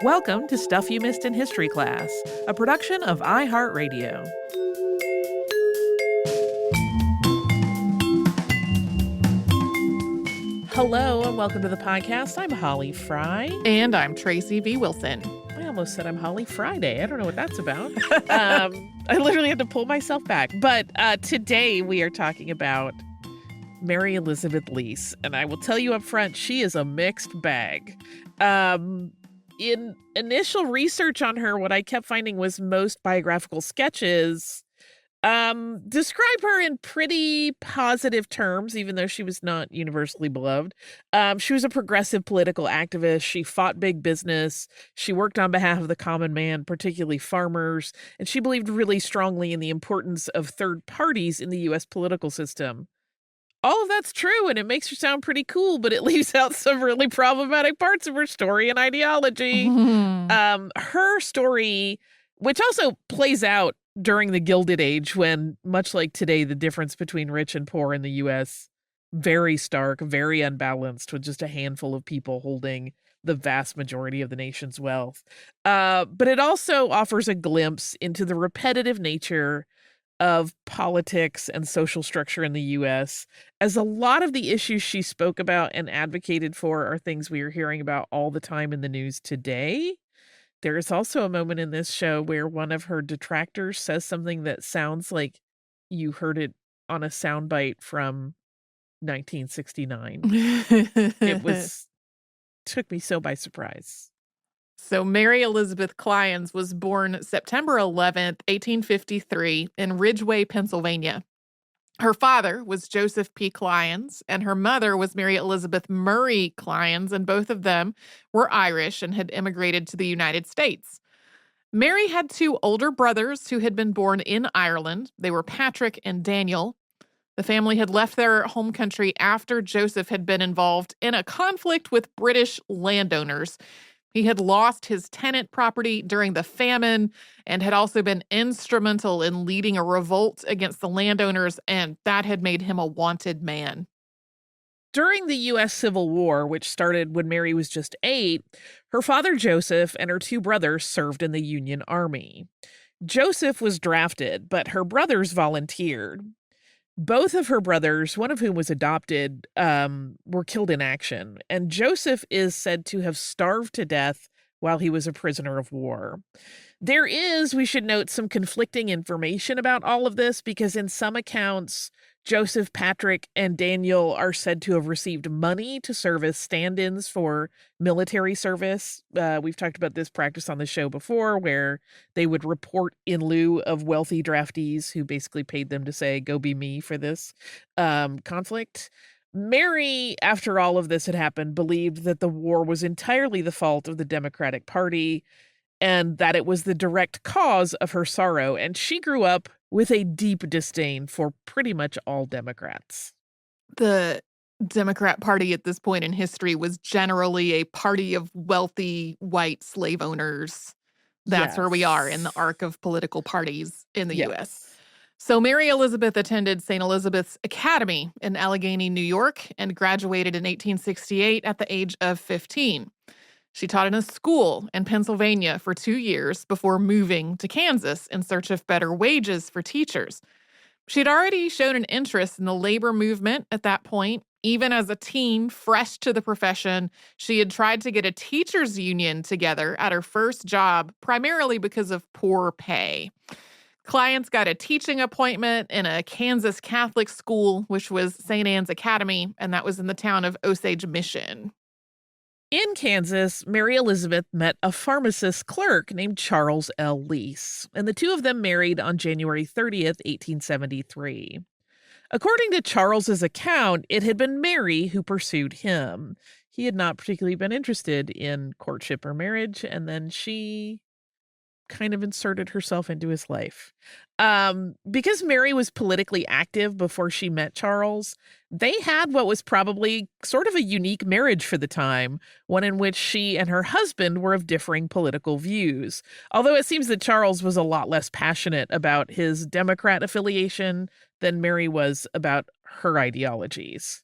Welcome to Stuff You Missed in History Class, a production of iHeartRadio. Hello and welcome to the podcast. I'm Holly Fry. And I'm Tracy V. Wilson. I almost said I'm Holly Friday. I don't know what that's about. I literally had to pull myself back. But today we are talking about Mary Elizabeth Lease. And I will tell you up front, she is a mixed bag. In initial research on her, what I kept finding was most biographical sketches describe her in pretty positive terms, even though she was not universally beloved. She was a progressive political activist. She fought big business. She worked on behalf of the common man, particularly farmers, and she believed really strongly in the importance of third parties in the U.S. political system. All of that's true, and it makes her sound pretty cool, but it leaves out some really problematic parts of her story and ideology. Her story, which also plays out during the Gilded-Age, when, much like today, the difference between rich and poor in the U.S., very stark, very unbalanced, with just a handful of people holding the vast majority of the nation's wealth. But it also offers a glimpse into the repetitive nature of politics and social structure in the U.S., as a lot of the issues she spoke about and advocated for are things we are hearing about all the time in the news today. There is also a moment in this show where one of her detractors says something that sounds like you heard it on a soundbite from 1969. Took me so by surprise. So Mary Elizabeth Lyons was born September 11th, 1853 in Ridgeway, Pennsylvania. Her father was Joseph P. Lyons, and her mother was Mary Elizabeth Murray Lyons, and both of them were Irish and had immigrated to the United States. Mary had two older brothers who had been born in Ireland. They were Patrick and Daniel. The family had left their home country after Joseph had been involved in a conflict with British landowners. He had lost his tenant property during the famine and had also been instrumental in leading a revolt against the landowners, and that had made him a wanted man. During the U.S. Civil War, which started when Mary was just 8, her father Joseph and her two brothers served in the Union Army. Joseph was drafted, but her brothers volunteered. Both of her brothers, one of whom was adopted, were killed in action, and Joseph is said to have starved to death while he was a prisoner of war. There is, we should note, some conflicting information about all of this, because in some accounts, Joseph, Patrick, and Daniel are said to have received money to serve as stand-ins for military service. We've talked about this practice on the show before, where they would report in lieu of wealthy draftees who basically paid them to say, go be me for this conflict. Mary, after all of this had happened, believed that the war was entirely the fault of the Democratic Party and that it was the direct cause of her sorrow, and she grew up with a deep disdain for pretty much all Democrats. The Democrat Party at this point in history was generally a party of wealthy white slave owners. That's where we are in the arc of political parties in the U.S. So Mary Elizabeth attended St. Elizabeth's Academy in Allegheny, New York, and graduated in 1868 at the age of 15. She taught in a school in Pennsylvania for 2 years before moving to Kansas in search of better wages for teachers. She'd already shown an interest in the labor movement at that point. Even as a teen, fresh to the profession, she had tried to get a teachers' union together at her first job, primarily because of poor pay. Clients got a teaching appointment in a Kansas Catholic school, which was St. Anne's Academy, and that was in the town of Osage Mission. In Kansas, Mary Elizabeth met a pharmacist clerk named Charles L. Lease, and the two of them married on January 30th, 1873. According to Charles's account, it had been Mary who pursued him. He had not particularly been interested in courtship or marriage, and then she kind of inserted herself into his life. Because Mary was politically active before she met Charles, they had what was probably sort of a unique marriage for the time, one in which she and her husband were of differing political views. Although it seems that Charles was a lot less passionate about his Democrat affiliation than Mary was about her ideologies.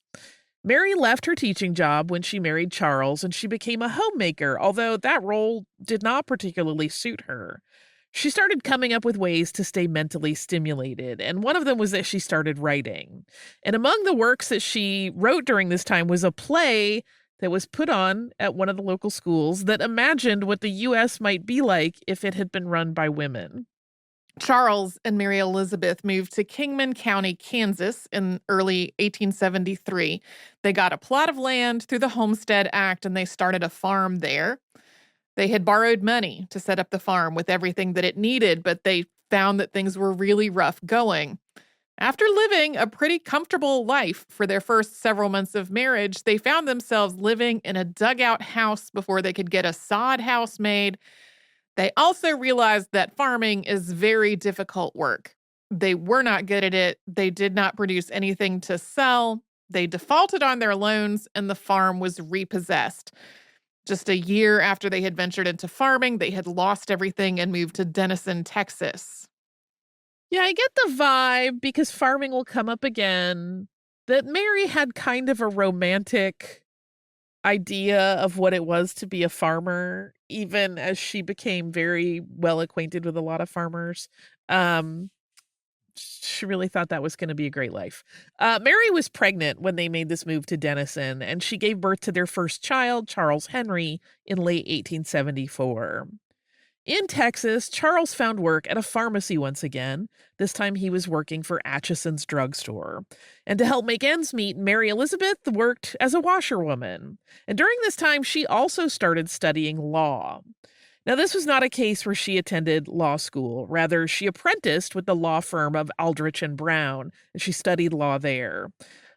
Mary left her teaching job when she married Charles and she became a homemaker, although that role did not particularly suit her. She started coming up with ways to stay mentally stimulated, and one of them was that she started writing. And among the works that she wrote during this time was a play that was put on at one of the local schools that imagined what the U.S. might be like if it had been run by women. Charles and Mary Elizabeth moved to Kingman County, Kansas in early 1873. They got a plot of land through the Homestead Act and they started a farm there. They had borrowed money to set up the farm with everything that it needed, but they found that things were really rough going. After living a pretty comfortable life for their first several months of marriage, they found themselves living in a dugout house before they could get a sod house made. They also realized that farming is very difficult work. They were not good at it. They did not produce anything to sell. They defaulted on their loans, and the farm was repossessed. Just a year after they had ventured into farming, they had lost everything and moved to Denison, Texas. Yeah, I get the vibe, because farming will come up again, that Mary had kind of a romantic idea of what it was to be a farmer, even as she became very well acquainted with a lot of farmers. Um, she really thought that was going to be a great life. Mary was pregnant when they made this move to Denison, and she gave birth to their first child, Charles Henry, in late 1874. In Texas, Charles found work at a pharmacy once again. This time he was working for Atchison's drugstore. And to help make ends meet, Mary Elizabeth worked as a washerwoman. And during this time, she also started studying law. Now, this was not a case where she attended law school. Rather, she apprenticed with the law firm of Aldrich and Brown, and she studied law there.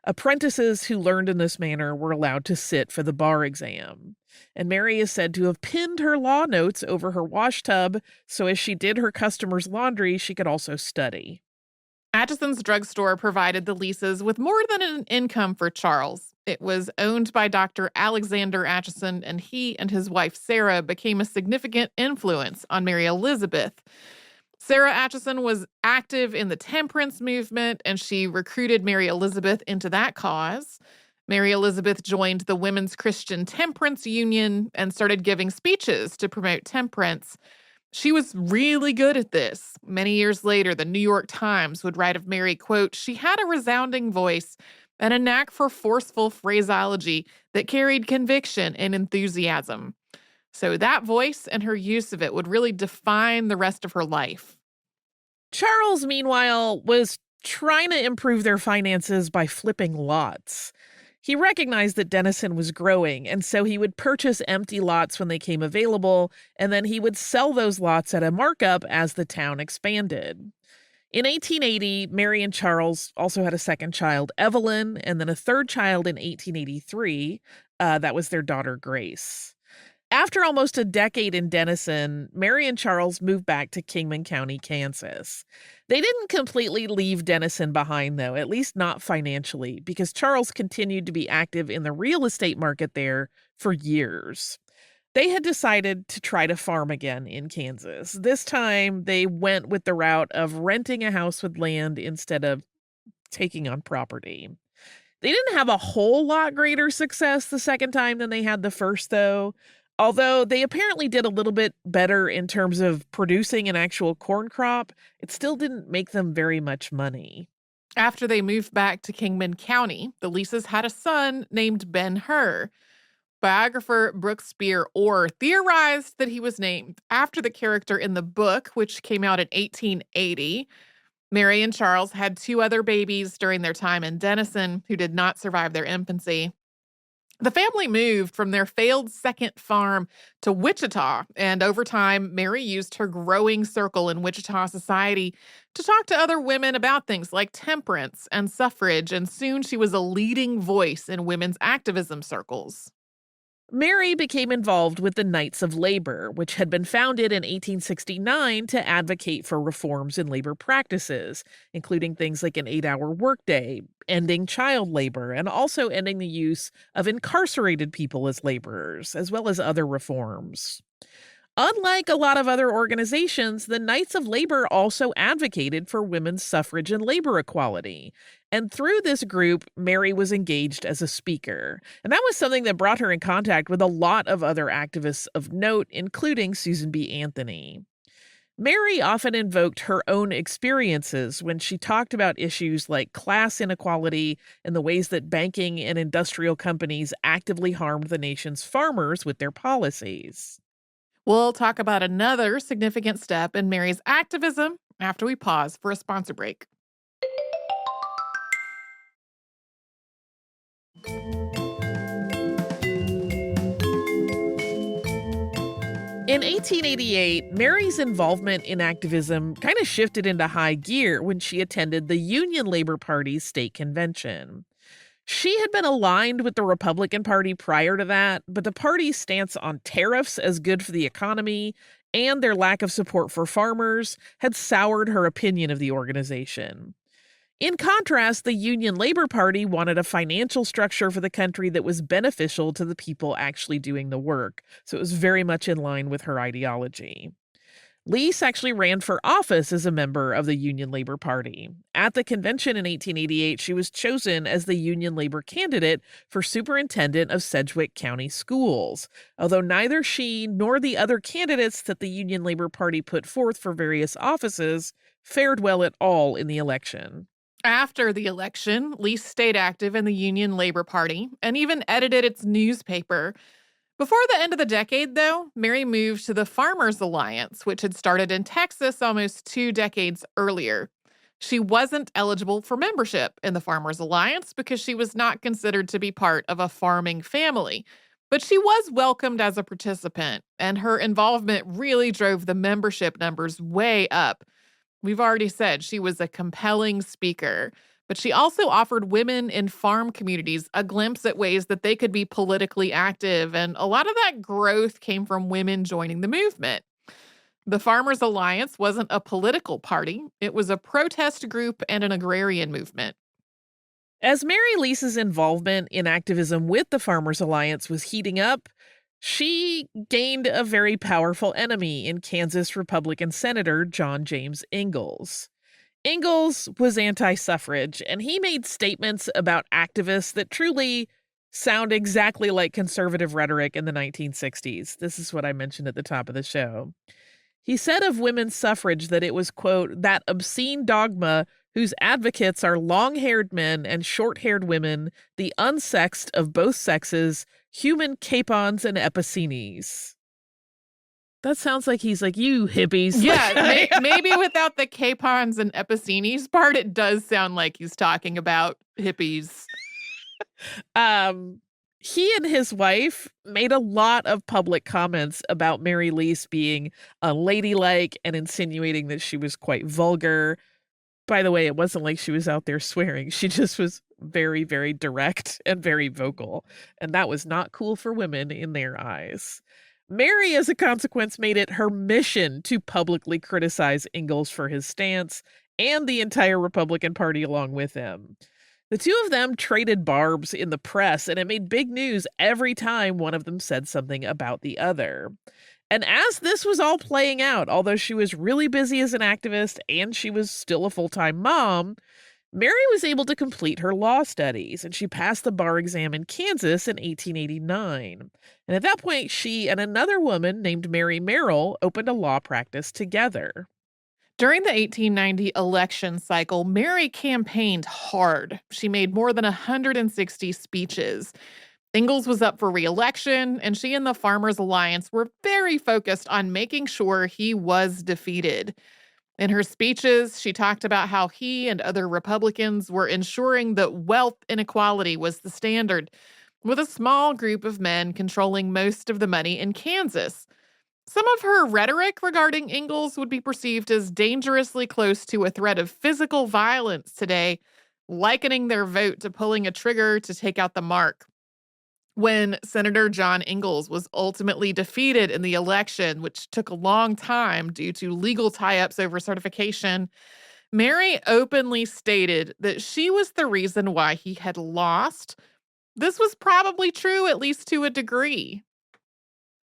Apprentices who learned in this manner were allowed to sit for the bar exam. And Mary is said to have pinned her law notes over her washtub, so as she did her customers' laundry, she could also study. Atchison's drugstore provided the Leases with more than an income for Charles. It was owned by Dr. Alexander Atchison, and he and his wife Sarah became a significant influence on Mary Elizabeth. Sarah Atchison was active in the temperance movement, and she recruited Mary Elizabeth into that cause. Mary Elizabeth joined the Women's Christian Temperance Union and started giving speeches to promote temperance. She was really good at this. Many years later, the New York Times would write of Mary, quote, "She had a resounding voice and a knack for forceful phraseology that carried conviction and enthusiasm." So that voice and her use of it would really define the rest of her life. Charles, meanwhile, was trying to improve their finances by flipping lots. He recognized that Denison was growing, and so he would purchase empty lots when they came available, and then he would sell those lots at a markup as the town expanded. In 1880, Mary and Charles also had a second child, Evelyn, and then a third child in 1883. That was their daughter, Grace. After almost a decade in Denison, Mary and Charles moved back to Kingman County, Kansas. They didn't completely leave Denison behind, though, at least not financially, because Charles continued to be active in the real estate market there for years. They had decided to try to farm again in Kansas. This time, they went with the route of renting a house with land instead of taking on property. They didn't have a whole lot greater success the second time than they had the first, though. Although they apparently did a little bit better in terms of producing an actual corn crop, it still didn't make them very much money. After they moved back to Kingman County, the Leases had a son named Ben-Hur. Biographer Brooke Speer theorized that he was named after the character in the book, which came out in 1880. Mary and Charles had 2 other babies during their time in Denison who did not survive their infancy. The family moved from their failed second farm to Wichita, and over time, Mary used her growing circle in Wichita society to talk to other women about things like temperance and suffrage, and soon she was a leading voice in women's activism circles. Mary became involved with the Knights of Labor, which had been founded in 1869 to advocate for reforms in labor practices, including things like an 8-hour workday, ending child labor, and also ending the use of incarcerated people as laborers, as well as other reforms. Unlike a lot of other organizations, the Knights of Labor also advocated for women's suffrage and labor equality. And through this group, Mary was engaged as a speaker. And that was something that brought her in contact with a lot of other activists of note, including Susan B. Anthony. Mary often invoked her own experiences when she talked about issues like class inequality and the ways that banking and industrial companies actively harmed the nation's farmers with their policies. We'll talk about another significant step in Mary's activism after we pause for a sponsor break. In 1888, Mary's involvement in activism kind of shifted into high gear when she attended the Union Labor Party's state convention. She had been aligned with the Republican Party prior to that, but the party's stance on tariffs as good for the economy and their lack of support for farmers had soured her opinion of the organization. In contrast, the Union Labor Party wanted a financial structure for the country that was beneficial to the people actually doing the work, so it was very much in line with her ideology. Lease actually ran for office as a member of the Union Labor Party. At the convention in 1888, she was chosen as the Union Labor candidate for superintendent of Sedgwick County Schools, although neither she nor the other candidates that the Union Labor Party put forth for various offices fared well at all in the election. After the election, Lease stayed active in the Union Labor Party and even edited its newspaper. Before the end of the decade, though, Mary moved to the Farmers Alliance, which had started in Texas almost 2 decades earlier. She wasn't eligible for membership in the Farmers Alliance because she was not considered to be part of a farming family. But she was welcomed as a participant, and her involvement really drove the membership numbers way up. We've already said she was a compelling speaker, but she also offered women in farm communities a glimpse at ways that they could be politically active, and a lot of that growth came from women joining the movement. The Farmers Alliance wasn't a political party, it was a protest group and an agrarian movement. As Mary Lease's involvement in activism with the Farmers Alliance was heating up, she gained a very powerful enemy in Kansas Republican Senator John James Ingalls. Ingalls was anti-suffrage, and he made statements about activists that truly sound exactly like conservative rhetoric in the 1960s. This is what I mentioned at the top of the show. He said of women's suffrage that it was, quote, that obscene dogma whose advocates are long-haired men and short-haired women, the unsexed of both sexes, human capons and epicenies. That sounds like he's like, you hippies. Yeah, maybe without the capons and epicenies part, it does sound like he's talking about hippies. He and his wife made a lot of public comments about Mary Lease being unladylike and insinuating that she was quite vulgar. By the way, it wasn't like she was out there swearing. She just was very, very direct and very vocal. And that was not cool for women in their eyes. Mary, as a consequence, made it her mission to publicly criticize Ingalls for his stance and the entire Republican Party along with him. The two of them traded barbs in the press, and it made big news every time one of them said something about the other. And as this was all playing out, although she was really busy as an activist and she was still a full-time mom, Mary was able to complete her law studies, and she passed the bar exam in Kansas in 1889. And at that point, she and another woman named Mary Merrill opened a law practice together. During the 1890 election cycle, Mary campaigned hard. She made more than 160 speeches. Ingalls was up for re-election, and she and the Farmers Alliance were very focused on making sure he was defeated. In her speeches, she talked about how he and other Republicans were ensuring that wealth inequality was the standard, with a small group of men controlling most of the money in Kansas. Some of her rhetoric regarding Ingalls would be perceived as dangerously close to a threat of physical violence today, likening their vote to pulling a trigger to take out the mark. When Senator John Ingalls was ultimately defeated in the election, which took a long time due to legal tie-ups over certification, Mary openly stated that she was the reason why he had lost. This was probably true, at least to a degree.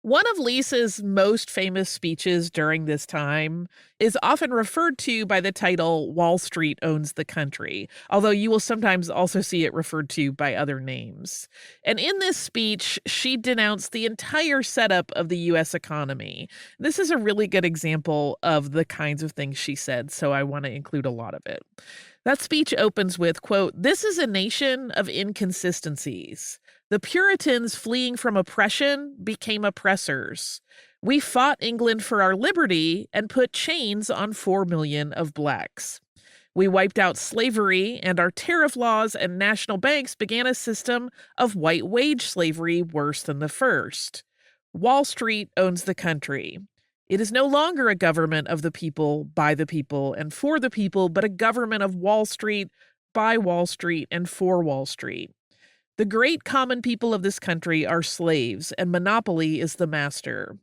One of Lisa's most famous speeches during this time is often referred to by the title Wall Street Owns the Country, although you will sometimes also see it referred to by other names. And in this speech, she denounced the entire setup of the U.S. economy. This is a really good example of the kinds of things she said, so I want to include a lot of it. That speech opens with, quote, "This is a nation of inconsistencies. The Puritans fleeing from oppression became oppressors. We fought England for our liberty and put chains on 4 million of blacks. We wiped out slavery, and our tariff laws and national banks began a system of white wage slavery worse than the first. Wall Street owns the country. It is no longer a government of the people, by the people, and for the people, but a government of Wall Street, by Wall Street, and for Wall Street. The great common people of this country are slaves, and monopoly is the master.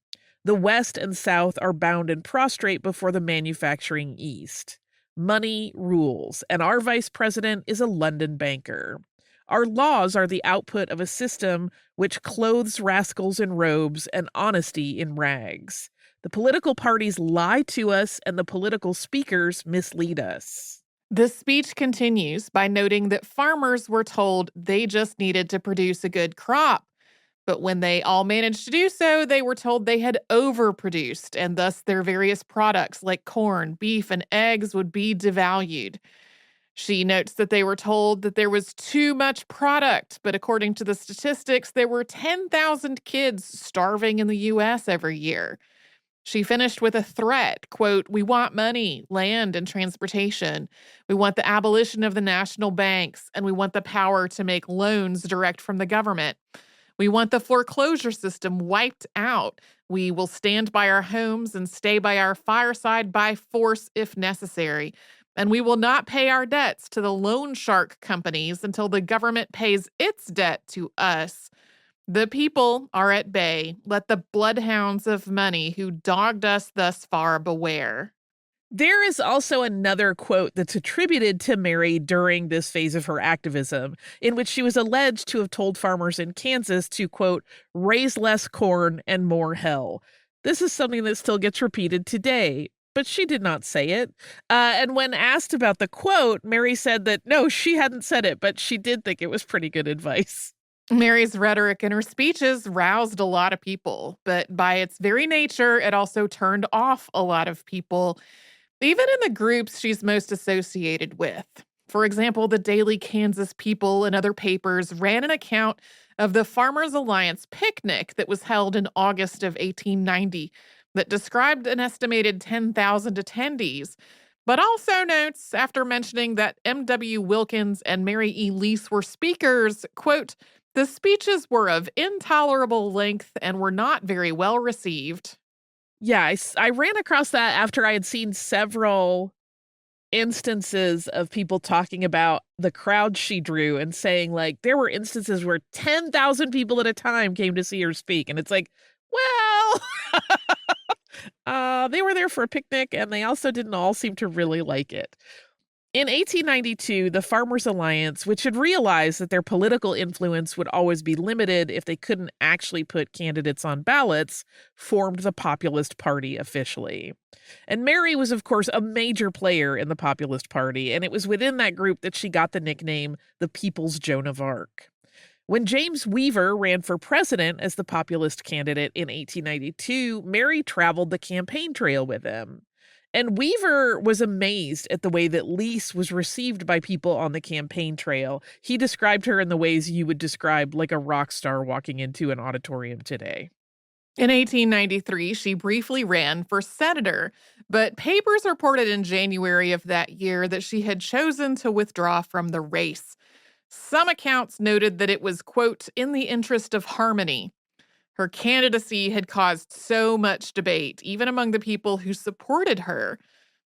The West and South are bound and prostrate before the manufacturing East. Money rules, and our vice president is a London banker. Our laws are the output of a system which clothes rascals in robes and honesty in rags. The political parties lie to us, and the political speakers mislead us." The speech continues by noting that farmers were told they just needed to produce a good crop. But when they all managed to do so, they were told they had overproduced, and thus their various products like corn, beef, and eggs would be devalued. She notes that they were told that there was too much product, but according to the statistics, there were 10,000 kids starving in the U.S. every year. She finished with a threat, quote, "We want money, land, and transportation. We want the abolition of the national banks, and we want the power to make loans direct from the government. We want the foreclosure system wiped out. We will stand by our homes and stay by our fireside by force if necessary. And we will not pay our debts to the loan shark companies until the government pays its debt to us. The people are at bay. Let the bloodhounds of money who dogged us thus far beware." There is also another quote that's attributed to Mary during this phase of her activism, in which she was alleged to have told farmers in Kansas to, quote, "raise less corn and more hell." This is something that still gets repeated today, but she did not say it. And when asked about the quote, Mary said that no, she hadn't said it, but she did think it was pretty good advice. Mary's rhetoric and her speeches roused a lot of people, but by its very nature, it also turned off a lot of people, even in the groups she's most associated with. For example, the Daily Kansas People and other papers ran an account of the Farmers Alliance picnic that was held in August of 1890 that described an estimated 10,000 attendees, but also notes, after mentioning that M.W. Wilkins and Mary E. Lease were speakers, quote, "The speeches were of intolerable length and were not very well received." Yeah, I ran across that after I had seen several instances of people talking about the crowd she drew and saying, like, there were instances where 10,000 people at a time came to see her speak. And it's like, well, they were there for a picnic, and they also didn't all seem to really like it. In 1892, the Farmers Alliance, which had realized that their political influence would always be limited if they couldn't actually put candidates on ballots, formed the Populist Party officially. And Mary was, of course, a major player in the Populist Party, and it was within that group that she got the nickname the People's Joan of Arc. When James Weaver ran for president as the Populist candidate in 1892, Mary traveled the campaign trail with him. And Weaver was amazed at the way that Lease was received by people on the campaign trail. He described her in the ways you would describe like a rock star walking into an auditorium today. In 1893, she briefly ran for senator, but papers reported in January of that year that she had chosen to withdraw from the race. Some accounts noted that it was, quote, "in the interest of harmony." Her candidacy had caused so much debate, even among the people who supported her.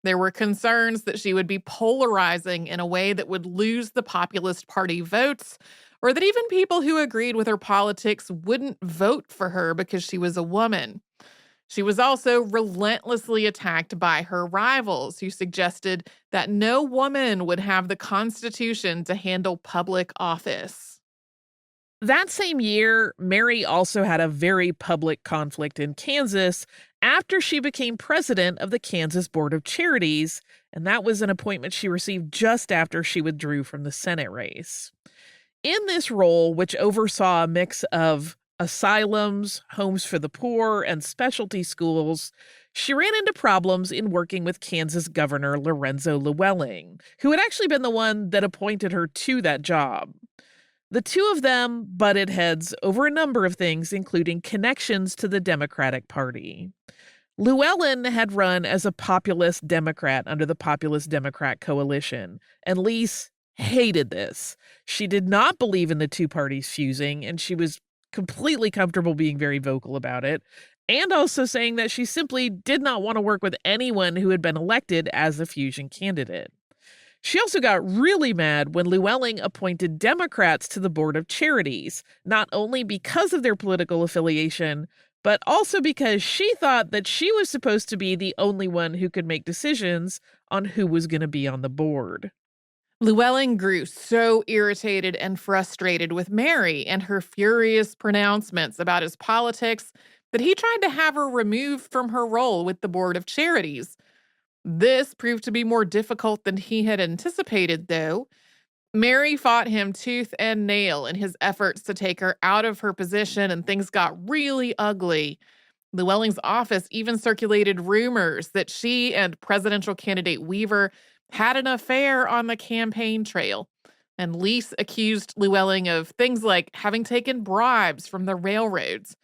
There were concerns that she would be polarizing in a way that would lose the Populist Party votes, or that even people who agreed with her politics wouldn't vote for her because she was a woman. She was also relentlessly attacked by her rivals, who suggested that no woman would have the Constitution to handle public office. That same year, Mary also had a very public conflict in Kansas after she became president of the Kansas Board of Charities, and that was an appointment she received just after she withdrew from the Senate race. In this role, which oversaw a mix of asylums, homes for the poor, and specialty schools, she ran into problems in working with Kansas Governor Lorenzo Llewellyn, who had actually been the one that appointed her to that job. The two of them butted heads over a number of things, including connections to the Democratic Party. Llewellyn had run as a populist Democrat under the Populist Democrat coalition, and Lease hated this. She did not believe in the two parties fusing, and she was completely comfortable being very vocal about it, and also saying that she simply did not want to work with anyone who had been elected as a fusion candidate. She also got really mad when Llewellyn appointed Democrats to the Board of Charities, not only because of their political affiliation, but also because she thought that she was supposed to be the only one who could make decisions on who was going to be on the board. Llewellyn grew so irritated and frustrated with Mary and her furious pronouncements about his politics that he tried to have her removed from her role with the Board of Charities. This proved to be more difficult than he had anticipated, though. Mary fought him tooth and nail in his efforts to take her out of her position, and things got really ugly. Llewellyn's office even circulated rumors that she and presidential candidate Weaver had an affair on the campaign trail. And Lease accused Llewellyn of things like having taken bribes from the railroads.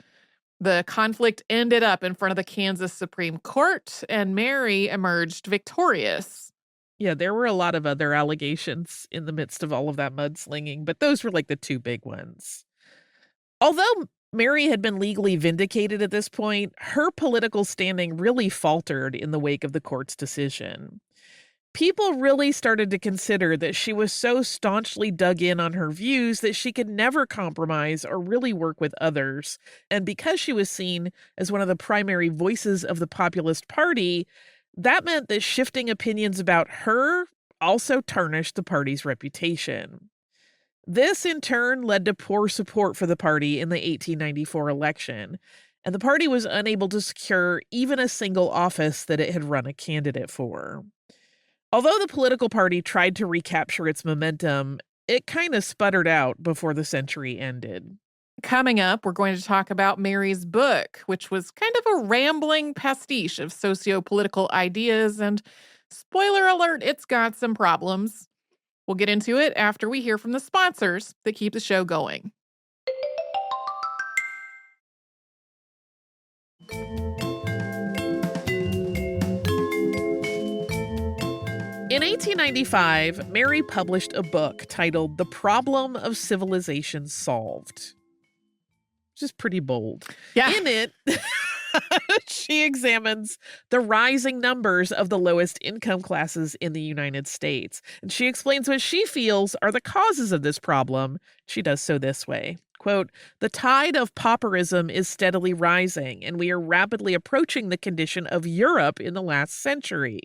The conflict ended up in front of the Kansas Supreme Court, and Mary emerged victorious. Yeah, there were a lot of other allegations in the midst of all of that mudslinging, but those were like the two big ones. Although Mary had been legally vindicated at this point, her political standing really faltered in the wake of the court's decision. People really started to consider that she was so staunchly dug in on her views that she could never compromise or really work with others. And because she was seen as one of the primary voices of the Populist Party, that meant that shifting opinions about her also tarnished the party's reputation. This, in turn, led to poor support for the party in the 1894 election, and the party was unable to secure even a single office that it had run a candidate for. Although the political party tried to recapture its momentum, it kind of sputtered out before the century ended. Coming up, we're going to talk about Mary's book, which was kind of a rambling pastiche of socio-political ideas, and spoiler alert, it's got some problems. We'll get into it after we hear from the sponsors that keep the show going. In 1895, Mary published a book titled The Problem of Civilization Solved, which is pretty bold. Yeah. In it, she examines the rising numbers of the lowest income classes in the United States, and she explains what she feels are the causes of this problem. She does so this way. Quote, "The tide of pauperism is steadily rising, and we are rapidly approaching the condition of Europe in the last century.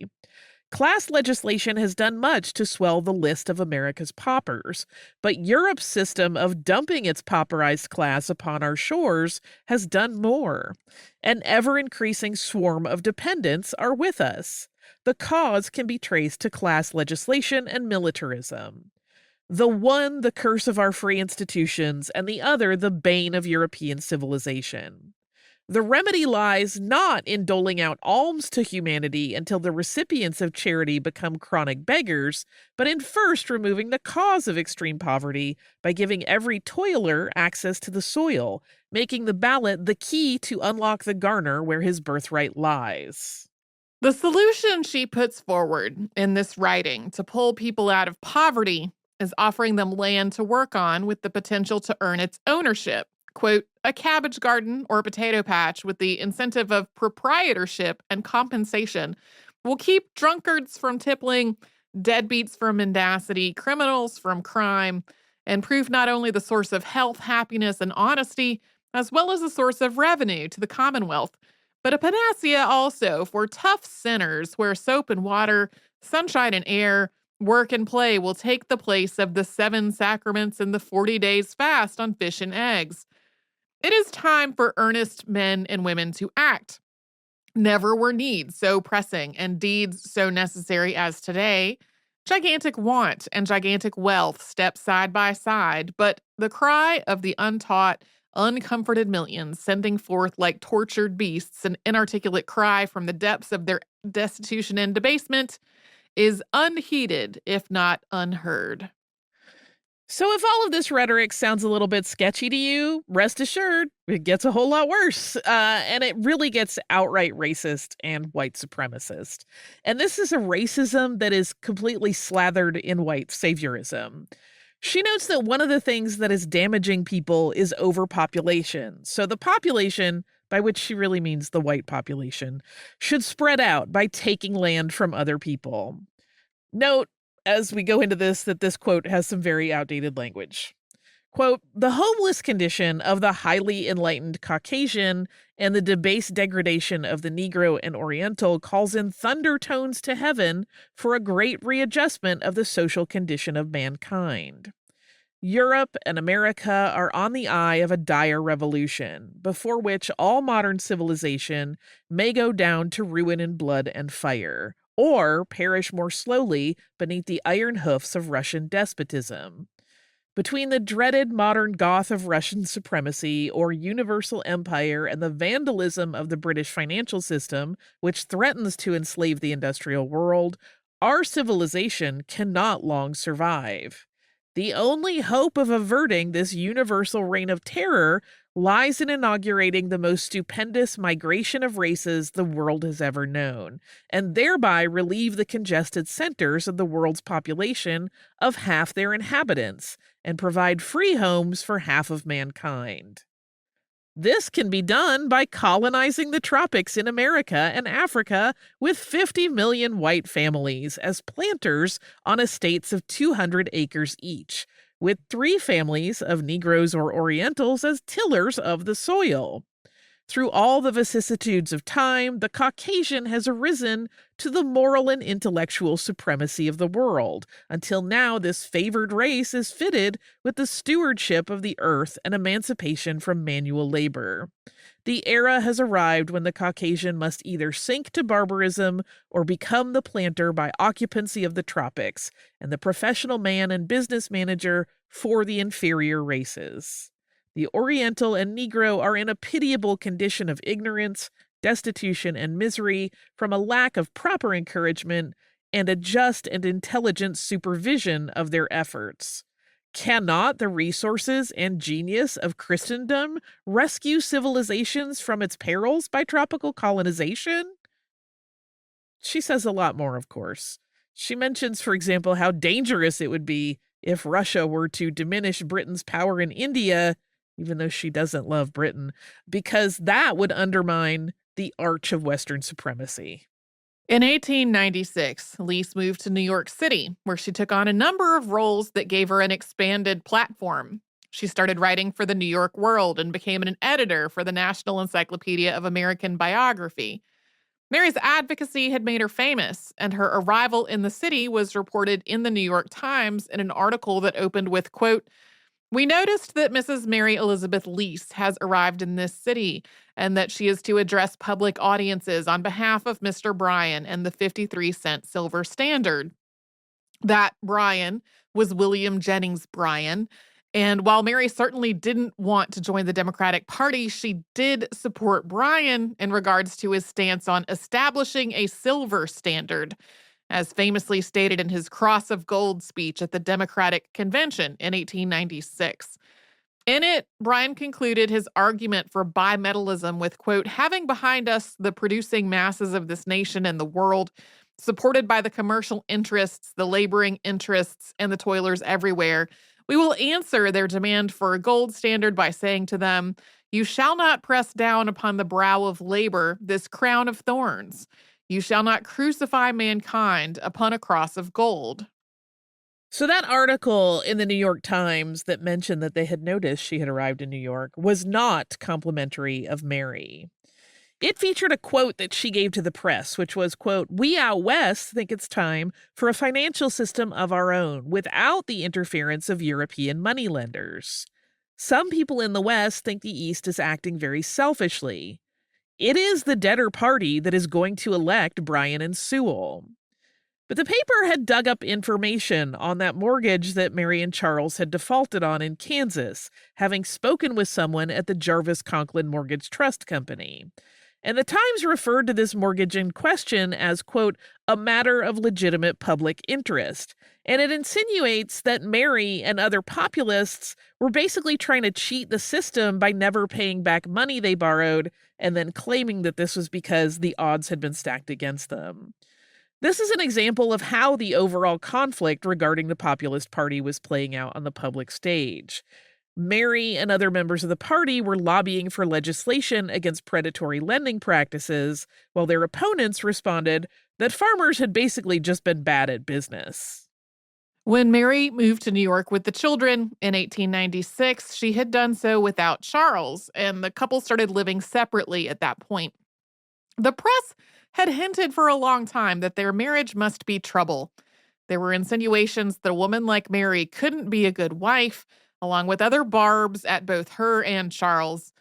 Class legislation has done much to swell the list of America's paupers, but Europe's system of dumping its pauperized class upon our shores has done more. An ever-increasing swarm of dependents are with us. The cause can be traced to class legislation and militarism. The one, the curse of our free institutions, and the other, the bane of European civilization. The remedy lies not in doling out alms to humanity until the recipients of charity become chronic beggars, but in first removing the cause of extreme poverty by giving every toiler access to the soil, making the ballot the key to unlock the garner where his birthright lies." The solution she puts forward in this writing to pull people out of poverty is offering them land to work on with the potential to earn its ownership. Quote, "A cabbage garden or a potato patch with the incentive of proprietorship and compensation will keep drunkards from tippling, deadbeats from mendacity, criminals from crime, and prove not only the source of health, happiness, and honesty, as well as a source of revenue to the Commonwealth, but a panacea also for tough sinners where soap and water, sunshine and air, Work and play will take the place of the 7 sacraments and the 40 days fast on fish and eggs. It is time for earnest men and women to act. Never were needs so pressing and deeds so necessary as today. Gigantic want and gigantic wealth step side by side, but the cry of the untaught, uncomforted millions sending forth like tortured beasts an inarticulate cry from the depths of their destitution and debasement is unheeded, if not unheard. So if all of this rhetoric sounds a little bit sketchy to you, rest assured, it gets a whole lot worse. And it really gets outright racist and white supremacist. And this is a racism that is completely slathered in white saviorism. She notes that one of the things that is damaging people is overpopulation. So the population, by which she really means the white population, should spread out by taking land from other people. Note, as we go into this, that this quote has some very outdated language. Quote, "The homeless condition of the highly enlightened Caucasian and the debased degradation of the Negro and Oriental calls in thunder tones to heaven for a great readjustment of the social condition of mankind. Europe and America are on the eye of a dire revolution, before which all modern civilization may go down to ruin in blood and fire, or perish more slowly beneath the iron hoofs of Russian despotism. Between the dreaded modern Goth of Russian supremacy or universal empire and the vandalism of the British financial system, which threatens to enslave the industrial world, our civilization cannot long survive. The only hope of averting this universal reign of terror lies in inaugurating the most stupendous migration of races the world has ever known, and thereby relieve the congested centers of the world's population of half their inhabitants, and provide free homes for half of mankind. This can be done by colonizing the tropics in America and Africa with 50 million white families as planters on estates of 200 acres each, with 3 families of Negroes or Orientals as tillers of the soil. Through all the vicissitudes of time, the Caucasian has arisen to the moral and intellectual supremacy of the world, until now this favored race is fitted with the stewardship of the earth and emancipation from manual labor. The era has arrived when the Caucasian must either sink to barbarism or become the planter by occupancy of the tropics, and the professional man and business manager for the inferior races. The Oriental and Negro are in a pitiable condition of ignorance, destitution, and misery from a lack of proper encouragement and a just and intelligent supervision of their efforts. Cannot the resources and genius of Christendom rescue civilizations from its perils by tropical colonization?" She says a lot more, of course. She mentions, for example, how dangerous it would be if Russia were to diminish Britain's power in India, even though she doesn't love Britain, because that would undermine the arch of Western supremacy. In 1896, Lease moved to New York City, where she took on a number of roles that gave her an expanded platform. She started writing for the New York World and became an editor for the National Encyclopedia of American Biography. Mary's advocacy had made her famous, and her arrival in the city was reported in the New York Times in an article that opened with, quote, "We noticed that Mrs. Mary Elizabeth Lease has arrived in this city, and that she is to address public audiences on behalf of Mr. Bryan and the 53-cent silver standard." That Bryan was William Jennings Bryan, and while Mary certainly didn't want to join the Democratic Party, she did support Bryan in regards to his stance on establishing a silver standard, as famously stated in his Cross of Gold speech at the Democratic Convention in 1896. In it, Bryan concluded his argument for bimetallism with, quote, "Having behind us the producing masses of this nation and the world, supported by the commercial interests, the laboring interests, and the toilers everywhere, we will answer their demand for a gold standard by saying to them, you shall not press down upon the brow of labor this crown of thorns. You shall not crucify mankind upon a cross of gold." So that article in the New York Times that mentioned that they had noticed she had arrived in New York was not complimentary of Mary. It featured a quote that she gave to the press, which was, quote, "We out west think it's time for a financial system of our own without the interference of European moneylenders. Some people in the West think the East is acting very selfishly. It is the debtor party that is going to elect Bryan and Sewell." But the paper had dug up information on that mortgage that Mary and Charles had defaulted on in Kansas, having spoken with someone at the Jarvis Conklin Mortgage Trust Company. And the Times referred to this mortgage in question as, quote, "a matter of legitimate public interest." And it insinuates that Mary and other populists were basically trying to cheat the system by never paying back money they borrowed and then claiming that this was because the odds had been stacked against them. This is an example of how the overall conflict regarding the Populist Party was playing out on the public stage. Mary and other members of the party were lobbying for legislation against predatory lending practices, while their opponents responded that farmers had basically just been bad at business. When Mary moved to New York with the children in 1896, she had done so without Charles, and the couple started living separately at that point. The press had hinted for a long time that their marriage must be trouble. There were insinuations that a woman like Mary couldn't be a good wife, along with other barbs at both her and Charles.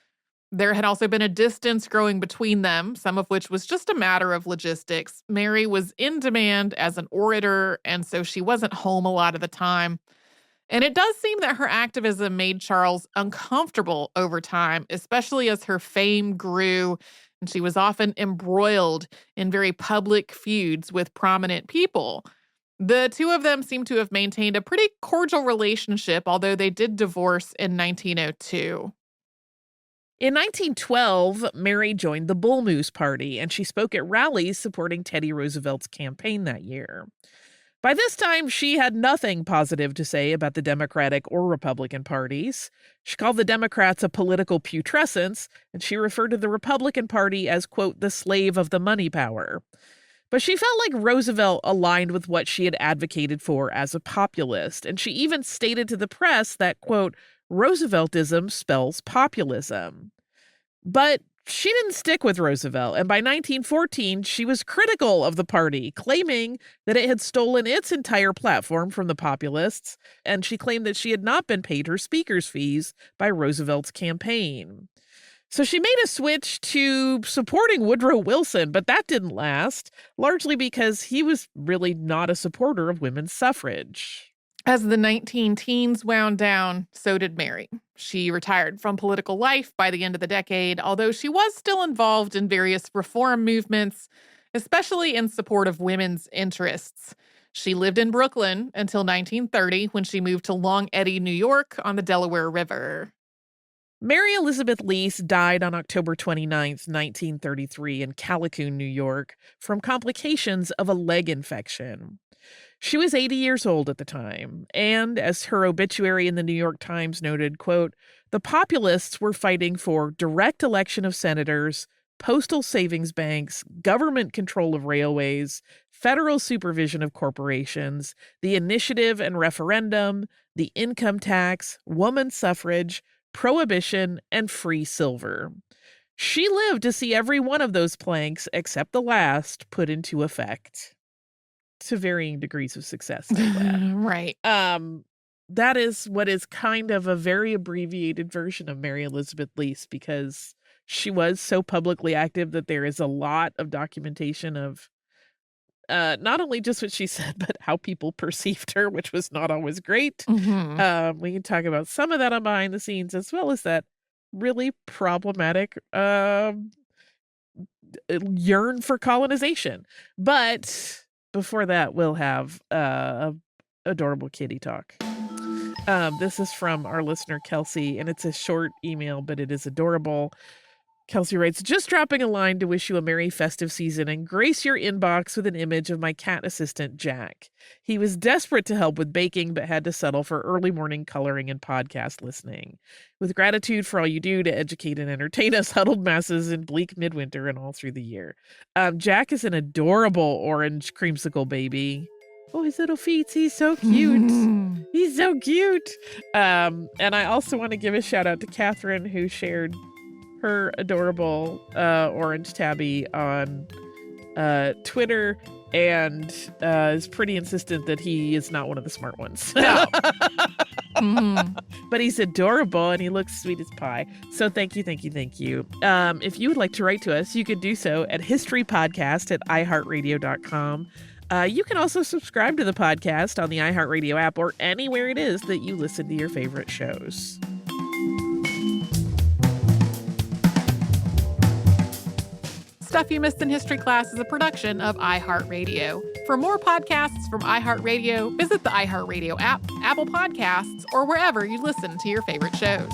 There had also been a distance growing between them, some of which was just a matter of logistics. Mary was in demand as an orator, and so she wasn't home a lot of the time. And it does seem that her activism made Charles uncomfortable over time, especially as her fame grew, and she was often embroiled in very public feuds with prominent people. The two of them seem to have maintained a pretty cordial relationship, although they did divorce in 1902. In 1912, Mary joined the Bull Moose Party, and she spoke at rallies supporting Teddy Roosevelt's campaign that year. By this time, she had nothing positive to say about the Democratic or Republican parties. She called the Democrats a political putrescence, and she referred to the Republican Party as, quote, "the slave of the money power." But she felt like Roosevelt aligned with what she had advocated for as a populist, and she even stated to the press that, quote, "Rooseveltism spells populism." But she didn't stick with Roosevelt, and by 1914, she was critical of the party, claiming that it had stolen its entire platform from the populists, and she claimed that she had not been paid her speaker's fees by Roosevelt's campaign. So she made a switch to supporting Woodrow Wilson, but that didn't last, largely because he was really not a supporter of women's suffrage. As the 19-teens wound down, so did Mary. She retired from political life by the end of the decade, although she was still involved in various reform movements, especially in support of women's interests. She lived in Brooklyn until 1930, when she moved to Long Eddy, New York, on the Delaware River. Mary Elizabeth Lease died on October 29, 1933, in Callicoon, New York, from complications of a leg infection. She was 80 years old at the time, and as her obituary in the New York Times noted, quote, "the populists were fighting for direct election of senators, postal savings banks, government control of railways, federal supervision of corporations, the initiative and referendum, the income tax, woman suffrage, prohibition, and free silver." She lived to see every one of those planks, except the last, put into effect. To varying degrees of success, I'm glad. Right. That is what is kind of a very abbreviated version of Mary Elizabeth Lease, because she was so publicly active that there is a lot of documentation of not only just what she said, but how people perceived her, which was not always great. Mm-hmm. We can talk about some of that on behind the scenes, as well as that really problematic yearn for colonization. But before that, we'll have adorable kitty talk. This is from our listener, Kelsey, and it's a short email, but it is adorable. Kelsey writes, "Just dropping a line to wish you a merry festive season and grace your inbox with an image of my cat assistant, Jack. He was desperate to help with baking, but had to settle for early morning coloring and podcast listening. With gratitude for all you do to educate and entertain us huddled masses in bleak midwinter and all through the year." Jack is an adorable orange creamsicle baby. Oh, his little feet. He's so cute. He's so cute. And I also want to give a shout out to Catherine, who shared her adorable orange tabby on Twitter and is pretty insistent that he is not one of the smart ones. But he's adorable and he looks sweet as pie. So thank you. If you would like to write to us, you could do so at historypodcast@iheartradio.com. You can also subscribe to the podcast on the iHeartRadio app or anywhere it is that you listen to your favorite shows. Stuff You Missed in History Class is a production of iHeartRadio. For more podcasts from iHeartRadio, visit the iHeartRadio app, Apple Podcasts, or wherever you listen to your favorite shows.